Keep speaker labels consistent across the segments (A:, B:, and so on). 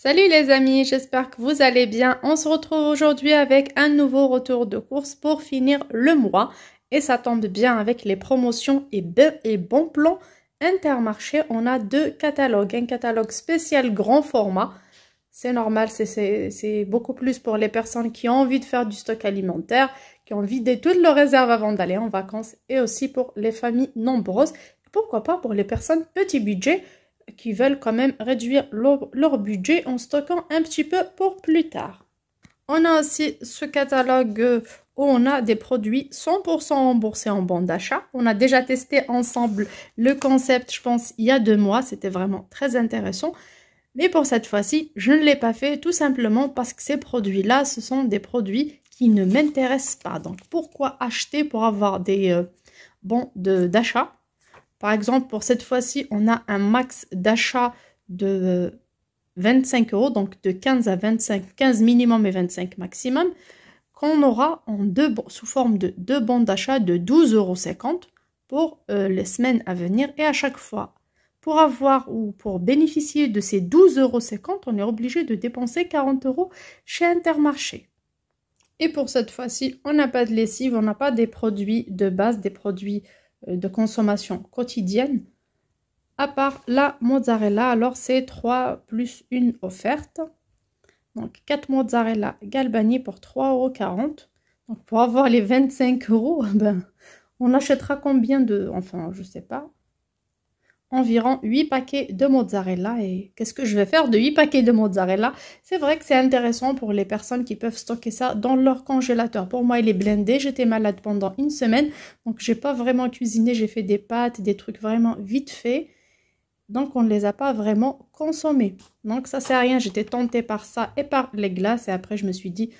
A: Salut les amis, j'espère que vous allez bien. On se retrouve aujourd'hui avec un nouveau retour de course pour finir le mois. Et ça tombe bien avec les promotions et bons plans Intermarché. On a deux catalogues. Un catalogue spécial grand format. C'est normal, c'est beaucoup plus pour les personnes qui ont envie de faire du stock alimentaire, qui ont vidé toutes leurs réserves avant d'aller en vacances. Et aussi pour les familles nombreuses. Pourquoi pas pour les personnes petit budget qui veulent quand même réduire leur budget en stockant un petit peu pour plus tard. On a aussi ce catalogue où on a des produits 100% remboursés en bon d'achat. On a déjà testé ensemble le concept, je pense, il y a 2 mois. C'était vraiment très intéressant. Mais pour cette fois-ci, je ne l'ai pas fait tout simplement parce que ces produits-là, ce sont des produits qui ne m'intéressent pas. Donc, pourquoi acheter pour avoir des bons d'achat? Par exemple, pour cette fois-ci, on a un max d'achat de 25 €, donc de 15 à 25, 15 minimum et 25 maximum, qu'on aura sous forme de 2 bons d'achat de 12,50 € pour les semaines à venir. Et à chaque fois, pour avoir ou pour bénéficier de ces 12,50 €, on est obligé de dépenser 40 € chez Intermarché. Et pour cette fois-ci, on n'a pas de lessive, on n'a pas des produits de base, des produits de consommation quotidienne, à part la mozzarella. Alors c'est 3 plus 1 offerte, donc 4 mozzarella galbani pour 3,40 €. Donc pour avoir les 25 €, ben, on achètera combien de, enfin je sais pas, environ 8 paquets de mozzarella. Et qu'est-ce que je vais faire de 8 paquets de mozzarella? C'est vrai que c'est intéressant pour les personnes qui peuvent stocker ça dans leur congélateur. Pour moi, il est blindé. J'étais malade pendant une semaine, donc j'ai pas vraiment cuisiné. J'ai fait des pâtes, des trucs vraiment vite fait. Donc on ne les a pas vraiment consommés. Donc ça sert à rien. J'étais tentée par ça et par les glaces. Et après, je me suis dit,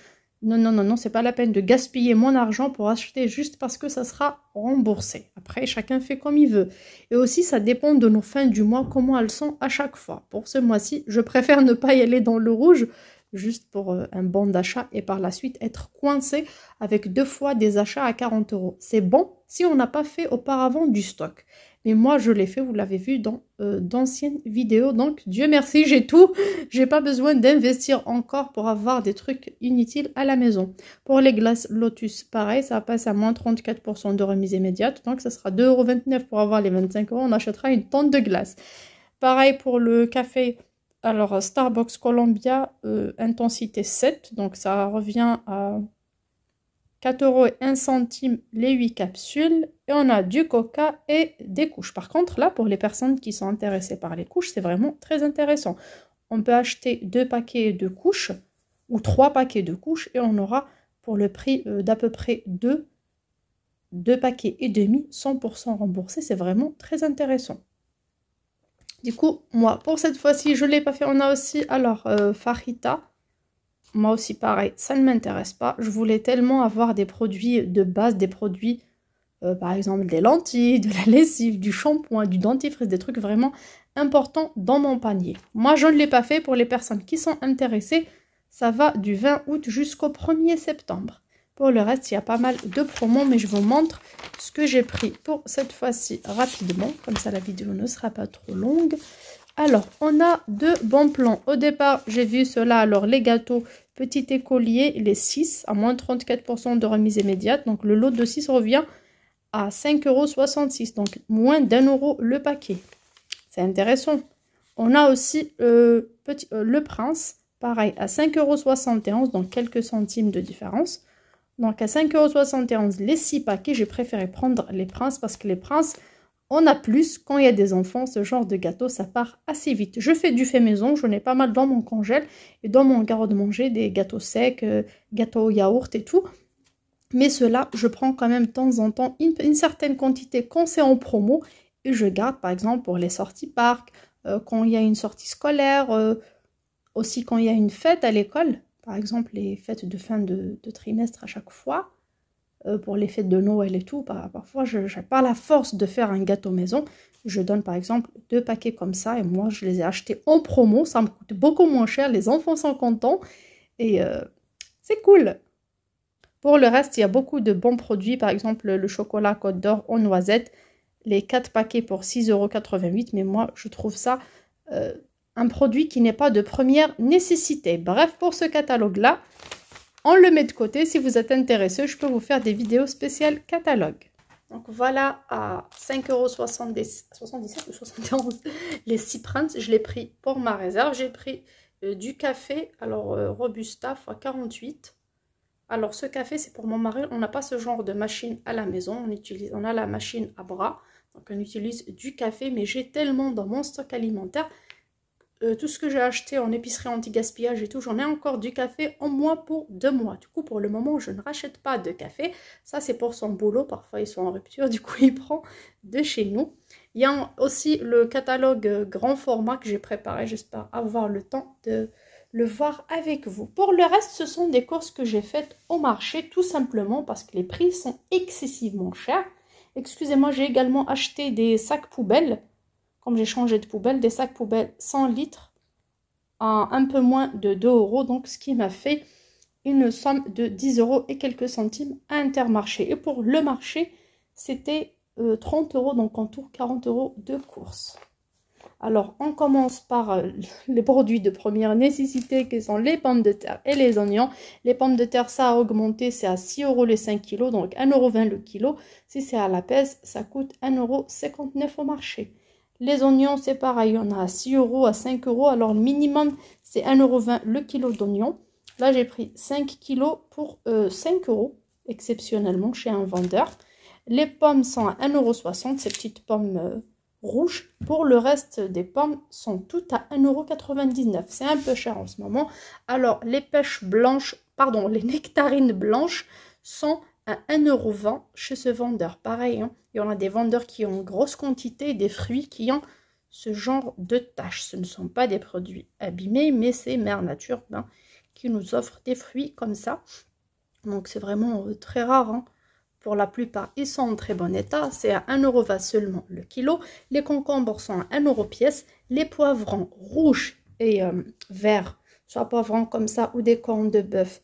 A: non, c'est pas la peine de gaspiller mon argent pour acheter juste parce que ça sera remboursé. Après, chacun fait comme il veut. Et aussi, ça dépend de nos fins du mois, comment elles sont à chaque fois. Pour ce mois-ci, je préfère ne pas y aller dans le rouge, juste pour un bon d'achat et par la suite être coincé avec 2 fois des achats à 40 €. C'est bon si on n'a pas fait auparavant du stock. Mais moi, je l'ai fait, vous l'avez vu dans d'anciennes vidéos. Donc, Dieu merci, j'ai tout. J'ai pas besoin d'investir encore pour avoir des trucs inutiles à la maison. Pour les glaces Lotus, pareil, ça passe à moins 34% de remise immédiate. Donc, ça sera 2,29 € pour avoir les 25 €. On achètera une tonne de glace. Pareil pour le café. Alors, Starbucks Columbia, intensité 7. Donc, ça revient à 4,01 € les 8 capsules. Et on a du coca et des couches. Par contre, là, pour les personnes qui sont intéressées par les couches, c'est vraiment très intéressant. On peut acheter 2 paquets de couches ou 3 paquets de couches et on aura pour le prix d'à peu près 2 paquets et demi 100% remboursés. C'est vraiment très intéressant. Du coup, moi, pour cette fois-ci, je ne l'ai pas fait. On a aussi, alors, Fajita. Moi aussi, pareil, ça ne m'intéresse pas. Je voulais tellement avoir des produits de base, des produits, par exemple, des lentilles, de la lessive, du shampoing, du dentifrice, des trucs vraiment importants dans mon panier. Moi, je ne l'ai pas fait. Pour les personnes qui sont intéressées, ça va du 20 août jusqu'au 1er septembre. Pour le reste, il y a pas mal de promos, mais je vous montre ce que j'ai pris pour cette fois-ci rapidement. Comme ça, la vidéo ne sera pas trop longue. Alors, on a 2 bons plans. Au départ, j'ai vu cela. Alors, les gâteaux petit écolier, les 6 à moins 34% de remise immédiate. Donc, le lot de 6 revient à 5,66 €. Donc, moins d'1 € le paquet. C'est intéressant. On a aussi le Prince, pareil, à 5,71 €. Donc, quelques centimes de différence. Donc, à 5,71 € les 6 paquets. J'ai préféré prendre les Princes parce que les Princes, on a plus. Quand il y a des enfants, ce genre de gâteau, ça part assez vite. Je fais du fait maison, j'en ai pas mal dans mon congèle et dans mon garde-manger, des gâteaux secs, gâteaux au yaourt et tout. Mais cela, je prends quand même de temps en temps une certaine quantité quand c'est en promo et je garde par exemple pour les sorties parc, quand il y a une sortie scolaire, aussi quand il y a une fête à l'école, par exemple les fêtes de fin de trimestre à chaque fois. Pour les fêtes de Noël et tout, parfois je n'ai pas la force de faire un gâteau maison. Je donne par exemple 2 paquets comme ça et moi je les ai achetés en promo, ça me coûte beaucoup moins cher, les enfants sont contents et c'est cool. Pour le reste, il y a beaucoup de bons produits, par exemple le chocolat Côte d'Or en noisette, les 4 paquets pour 6,88 €, mais moi je trouve ça un produit qui n'est pas de première nécessité. Bref, pour ce catalogue-là, on le met de côté. Si vous êtes intéressé, je peux vous faire des vidéos spéciales catalogue. Donc voilà, à 5,77 € ou 71 les 6 prints. Je l'ai pris pour ma réserve. J'ai pris du café, alors Robusta x 48. Alors ce café, c'est pour mon mari. On n'a pas ce genre de machine à la maison. On a la machine à bras. Donc on utilise du café, mais j'ai tellement dans mon stock alimentaire. Tout ce que j'ai acheté en épicerie anti-gaspillage et tout, j'en ai encore du café en moins pour 2 mois. Du coup, pour le moment, je ne rachète pas de café. Ça, c'est pour son boulot. Parfois, ils sont en rupture. Du coup, il prend de chez nous. Il y a aussi le catalogue grand format que j'ai préparé. J'espère avoir le temps de le voir avec vous. Pour le reste, ce sont des courses que j'ai faites au marché, tout simplement parce que les prix sont excessivement chers. Excusez-moi, j'ai également acheté des sacs poubelles. Comme j'ai changé de poubelle, des sacs poubelles 100 litres à un peu moins de 2 €. Donc, ce qui m'a fait une somme de 10 € et quelques centimes à Intermarché. Et pour le marché, c'était 30 €, donc en tout 40 € de course. Alors, on commence par les produits de première nécessité qui sont les pommes de terre et les oignons. Les pommes de terre, ça a augmenté, c'est à 6 € les 5 kg, donc 1,20 € le kilo. Si c'est à la pèse, ça coûte 1,59 € au marché. Les oignons, c'est pareil, on a à 6 € à 5 €. Alors, le minimum, c'est 1,20 € le kilo d'oignons. Là, j'ai pris 5 kg pour 5 €, exceptionnellement, chez un vendeur. Les pommes sont à 1,60 €, ces petites pommes rouges. Pour le reste des pommes, sont toutes à 1,99 €. C'est un peu cher en ce moment. Alors, les pêches blanches, pardon, les nectarines blanches sont à 1,20 € chez ce vendeur. Pareil, hein, il y en a des vendeurs qui ont une grosse quantité, des fruits qui ont ce genre de taches. Ce ne sont pas des produits abîmés, mais c'est Mère Nature qui nous offre des fruits comme ça. Donc c'est vraiment très rare. Hein. Pour la plupart, ils sont en très bon état. C'est à 1,20 € seulement le kilo. Les concombres sont à 1 € pièce. Les poivrons rouges et verts, soit poivrons comme ça ou des cornes de bœuf.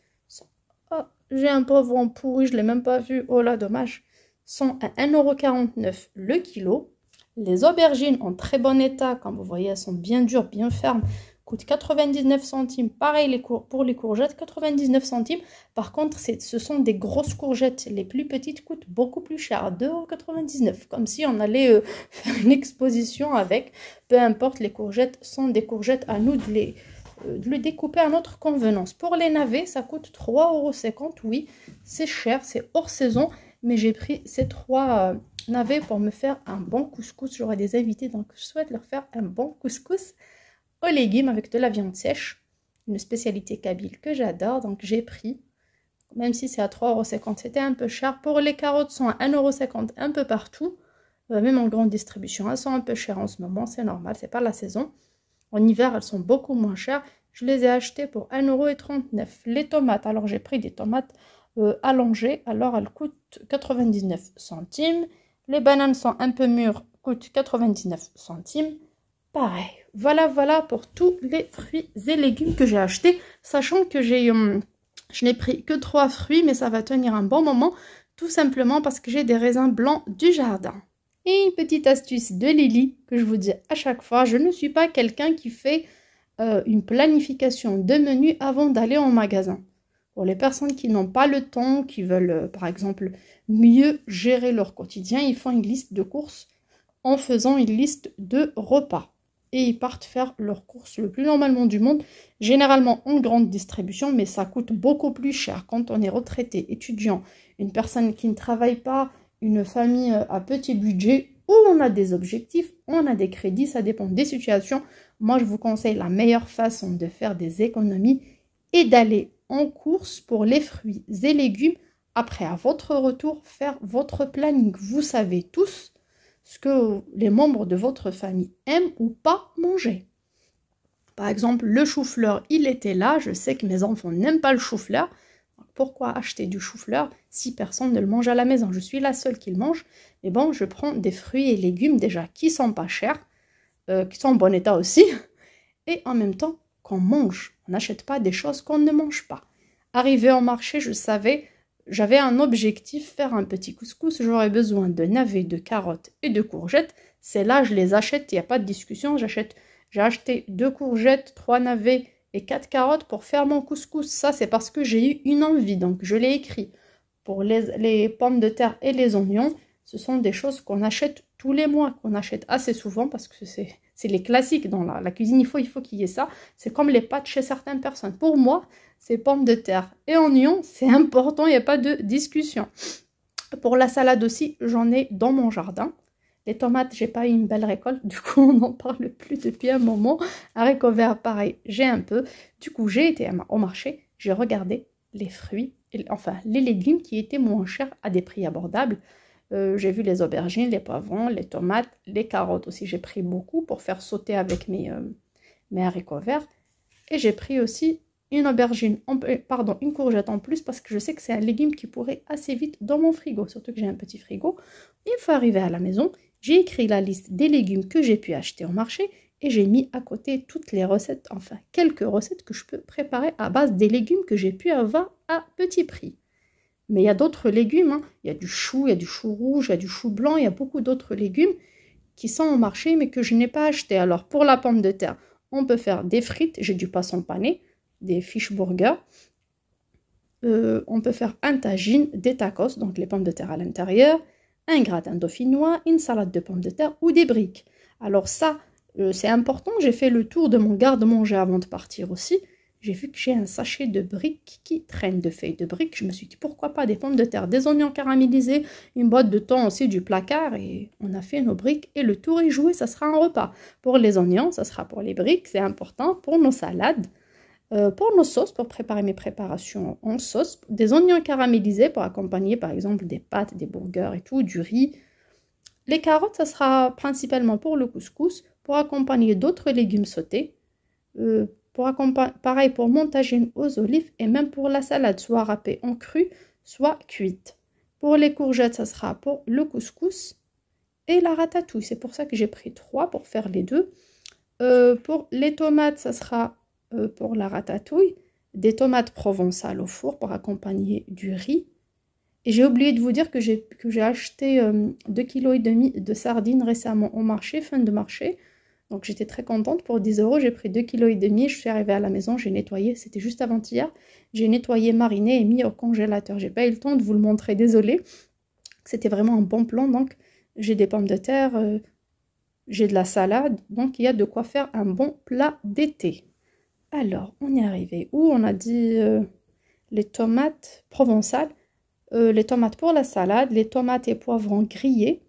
A: J'ai un poivron pourri, je ne l'ai même pas vu. Oh là, dommage. Sont à 1,49 € le kilo. Les aubergines en très bon état, comme vous voyez, elles sont bien dures, bien fermes. Coûtent 99 centimes. Pareil pour les courgettes, 99 centimes. Par contre, ce sont des grosses courgettes. Les plus petites coûtent beaucoup plus cher, 2,99 €. Comme si on allait faire une exposition avec. Peu importe, les courgettes sont des courgettes, à nous de le découper à notre convenance. Pour les navets, ça coûte 3,50 €. Oui, c'est cher, c'est hors saison. Mais j'ai pris ces 3 navets pour me faire un bon couscous. J'aurai des invités, donc je souhaite leur faire un bon couscous aux légumes avec de la viande sèche. Une spécialité kabyle que j'adore. Donc j'ai pris, même si c'est à 3,50 €, c'était un peu cher. Pour les carottes, sont à 1,50 € un peu partout. Même en grande distribution, elles sont un peu chères en ce moment. C'est normal, c'est pas la saison. En hiver, elles sont beaucoup moins chères. Je les ai achetées pour 1,39 €. Les tomates, alors j'ai pris des tomates allongées. Alors elles coûtent 99 centimes. Les bananes sont un peu mûres, coûtent 99 centimes. Pareil. Voilà pour tous les fruits et légumes que j'ai achetés. Sachant que je n'ai pris que 3 fruits, mais ça va tenir un bon moment. Tout simplement parce que j'ai des raisins blancs du jardin. Et une petite astuce de Lily que je vous dis à chaque fois, je ne suis pas quelqu'un qui fait une planification de menu avant d'aller en magasin. Pour les personnes qui n'ont pas le temps, qui veulent par exemple mieux gérer leur quotidien, ils font une liste de courses en faisant une liste de repas. Et ils partent faire leurs courses le plus normalement du monde, généralement en grande distribution, mais ça coûte beaucoup plus cher quand on est retraité, étudiant, une personne qui ne travaille pas, une famille à petit budget, où on a des objectifs, on a des crédits, ça dépend des situations. Moi, je vous conseille la meilleure façon de faire des économies et d'aller en course pour les fruits et légumes. Après, à votre retour, faire votre planning. Vous savez tous ce que les membres de votre famille aiment ou pas manger. Par exemple, le chou-fleur, il était là. Je sais que mes enfants n'aiment pas le chou-fleur. Pourquoi acheter du chou-fleur si personne ne le mange à la maison? Je suis la seule qui le mange. Mais bon, je prends des fruits et légumes déjà qui sont pas chers, qui sont en bon état aussi. Et en même temps, qu'on mange. On n'achète pas des choses qu'on ne mange pas. Arrivé au marché, je savais, j'avais un objectif, faire un petit couscous. J'aurais besoin de navets, de carottes et de courgettes. C'est là, je les achète, il n'y a pas de discussion. J'ai acheté 2 courgettes, 3 navets et 4 carottes pour faire mon couscous. Ça, c'est parce que j'ai eu une envie, donc je l'ai écrit. Pour les pommes de terre et les oignons, ce sont des choses qu'on achète tous les mois, qu'on achète assez souvent parce que c'est les classiques dans la cuisine, il faut qu'il y ait ça. C'est comme les pâtes chez certaines personnes. Pour moi, c'est pommes de terre et oignons, c'est important, il n'y a pas de discussion. Pour la salade aussi, j'en ai dans mon jardin. Les tomates, j'ai pas eu une belle récolte, du coup on n'en parle plus depuis un moment. Haricots verts, pareil, j'ai un peu. Du coup, j'ai été au marché, j'ai regardé les fruits, enfin les légumes qui étaient moins chers à des prix abordables. J'ai vu les aubergines, les poivrons, les tomates, les carottes aussi. J'ai pris beaucoup pour faire sauter avec mes haricots verts. Et j'ai pris aussi une une courgette en plus parce que je sais que c'est un légume qui pourrait assez vite dans mon frigo. Surtout que j'ai un petit frigo. Une fois arrivé à la maison, j'ai écrit la liste des légumes que j'ai pu acheter au marché et j'ai mis à côté toutes les recettes, enfin quelques recettes que je peux préparer à base des légumes que j'ai pu avoir à petit prix. Mais il y a d'autres légumes, hein. Il y a du chou, il y a du chou rouge, il y a du chou blanc, il y a beaucoup d'autres légumes qui sont au marché mais que je n'ai pas acheté. Alors pour la pomme de terre, on peut faire des frites, j'ai du poisson pané, des fish burgers. On peut faire un tagine, des tacos, donc les pommes de terre à l'intérieur, un gratin dauphinois, une salade de pommes de terre ou des briques. Alors ça, c'est important, j'ai fait le tour de mon garde-manger avant de partir aussi. J'ai vu que j'ai un sachet de briques qui traîne, de feuilles de briques. Je me suis dit, pourquoi pas des pommes de terre, des oignons caramélisés, une boîte de thon aussi du placard. Et on a fait nos briques et le tour est joué, ça sera un repas. Pour les oignons, ça sera pour les briques, c'est important. Pour nos salades, pour nos sauces, pour préparer mes préparations en sauce. Des oignons caramélisés pour accompagner par exemple des pâtes, des burgers et tout, du riz. Les carottes, ça sera principalement pour le couscous, pour accompagner d'autres légumes sautés. Pareil pour mon tagine aux olives et même pour la salade, soit râpée en cru, soit cuite. Pour les courgettes, ça sera pour le couscous et la ratatouille. C'est pour ça que j'ai pris 3 pour faire les deux. Pour les tomates, ça sera pour la ratatouille, des tomates provençales au four pour accompagner du riz. Et j'ai oublié de vous dire que j'ai acheté 2,5 kg de sardines récemment au marché, fin de marché. Donc j'étais très contente, pour 10 €, j'ai pris 2,5 kg, je suis arrivée à la maison, j'ai nettoyé, c'était juste avant-hier, j'ai nettoyé, mariné et mis au congélateur. J'ai pas eu le temps de vous le montrer, désolée. C'était vraiment un bon plan, donc j'ai des pommes de terre, j'ai de la salade, donc il y a de quoi faire un bon plat d'été. Alors, on est arrivé où? On a dit les tomates provençales, les tomates pour la salade, les tomates et poivrons grillés,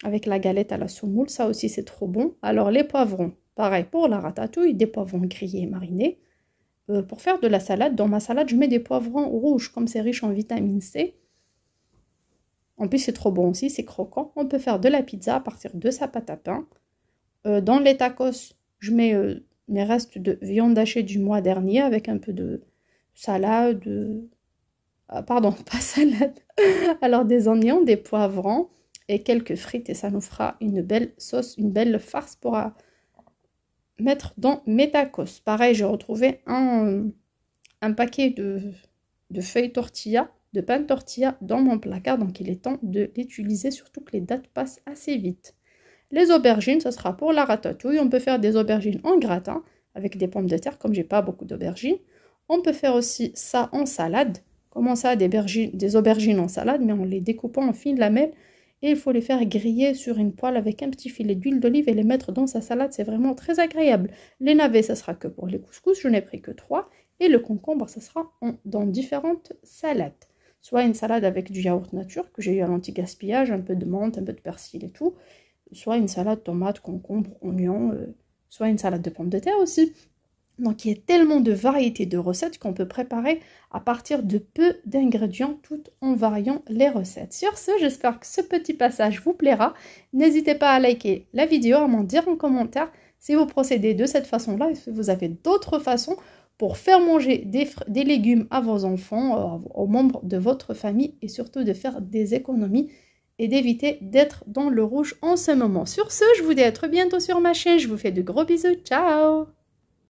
A: avec la galette à la semoule, ça aussi c'est trop bon. Alors les poivrons, pareil pour la ratatouille, des poivrons grillés et marinés. Pour faire de la salade, dans ma salade je mets des poivrons rouges, comme c'est riche en vitamine C. En plus c'est trop bon aussi, c'est croquant. On peut faire de la pizza à partir de sa pâte à pain. Dans les tacos, je mets mes restes de viande hachée du mois dernier avec un peu de salade, pardon, pas salade, alors des oignons, des poivrons et quelques frites et ça nous fera une belle sauce, une belle farce pour mettre dans mes tacos. Pareil, j'ai retrouvé un paquet de feuilles tortilla, de pain tortilla dans mon placard, donc il est temps de l'utiliser, surtout que les dates passent assez vite. Les aubergines, ce sera pour la ratatouille. On peut faire des aubergines en gratin avec des pommes de terre, comme j'ai pas beaucoup d'aubergines. On peut faire aussi ça en salade. Comment ça, des aubergines en salade, mais en les découpant en fines lamelles. Et il faut les faire griller sur une poêle avec un petit filet d'huile d'olive et les mettre dans sa salade. C'est vraiment très agréable. Les navets, ça sera que pour les couscous. Je n'ai pris que 3. Et le concombre, ça sera dans différentes salades. Soit une salade avec du yaourt nature, que j'ai eu à l'anti-gaspillage, un peu de menthe, un peu de persil et tout. Soit une salade tomate, concombre, oignon, soit une salade de pommes de terre aussi. Donc il y a tellement de variétés de recettes qu'on peut préparer à partir de peu d'ingrédients tout en variant les recettes. Sur ce, j'espère que ce petit passage vous plaira. N'hésitez pas à liker la vidéo, à m'en dire en commentaire si vous procédez de cette façon-là et si vous avez d'autres façons pour faire manger des légumes à vos enfants, aux membres de votre famille et surtout de faire des économies et d'éviter d'être dans le rouge en ce moment. Sur ce, je vous dis à très bientôt sur ma chaîne. Je vous fais de gros bisous. Ciao!